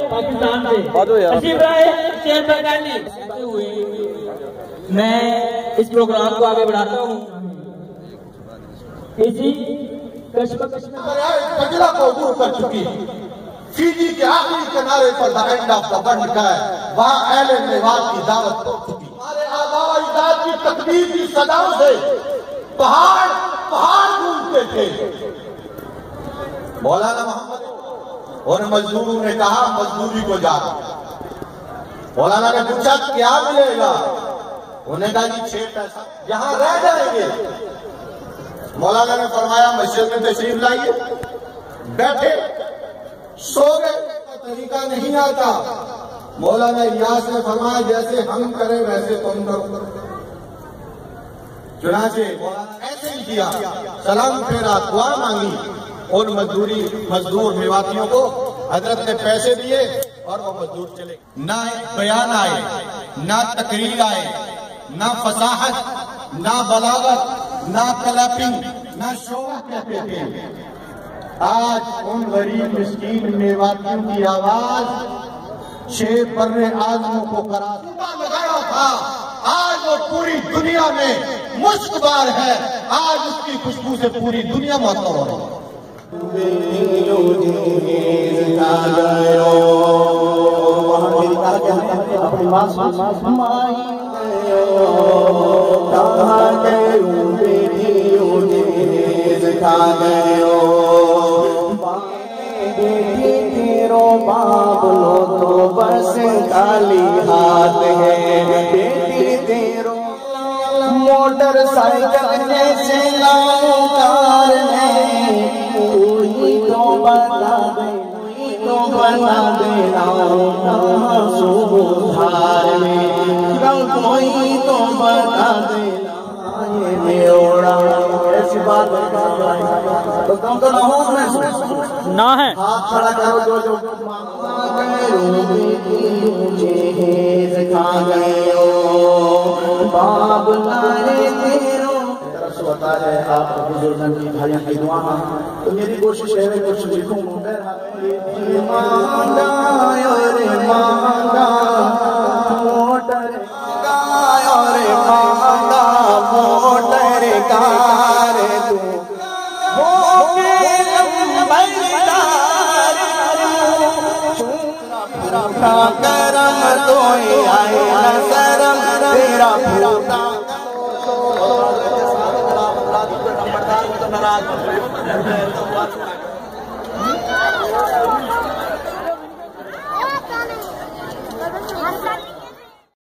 पाकिस्तान से अजीब राय शेर बंगाली हुए मैं इस प्रोग्राम को आगे बढ़ाता हूँ। इसी कश्मकश में कचरा को दूर कर चुकी फीजी के आखिरी किनारे पर the end of the world लिखा है, वहाँ अहले मेवात की दावत हो चुकी। हमारे आबाओ अजदाद की तकदीर की सदाओं से पहाड़ पहाड़ गूंजते थे। मौलाना मोहम्मद और मजदूरों ने कहा मजदूरी को जा। मौलाना ने पूछा क्या मिलेगा? उन्होंने कहा जी 6 पैसा, यहां रह जाएंगे। मौलाना ने फरमाया मस्जिद में तशरीफ लाइए। बैठे सो गए, तरीका नहीं आता। मौलाना इलियास ने फरमाया जैसे हम करें वैसे तुम करो। चुनाचे मौलाना ऐसे ही किया, सलाम फेरा, दुआ मांगी और मजदूर मेवातियों को हजरत ने पैसे दिए और वो मजदूर चले। ना बयान आए, ना तकरीर आए, ना फसाहत, ना बलागत, ना क्लैपिंग, ना शो कहते थे। आज उन गरीब मिस्कीन मेवातियों की आवाज 6 बर्रे आज़मों को करार लगाया था। आज वो पूरी दुनिया में मुश्कबार है। आज उसकी खुशबू से पूरी दुनिया महत्व है। अपनी माँ बाबलो तो बस खाली हाथ है, बेटी तेरो मोटरसाइकिल जैसे कार है, कोई तो बता दे, तो बता देना सुधार में, कोई तो बता देना मेरा। ऐसी बात तो कम तो ना हो ना है। हाथ खड़ा करो जो खा गए बाब लारे तेरो होता है। आप बुजुर्गों की भाइयों की दुआ, तो मेरी कोशिश है कुछ लिखूं। मांगा रे मांगा मोटर रे मांगा मोटर कार तू करम तो आए शरम तेरा पूरा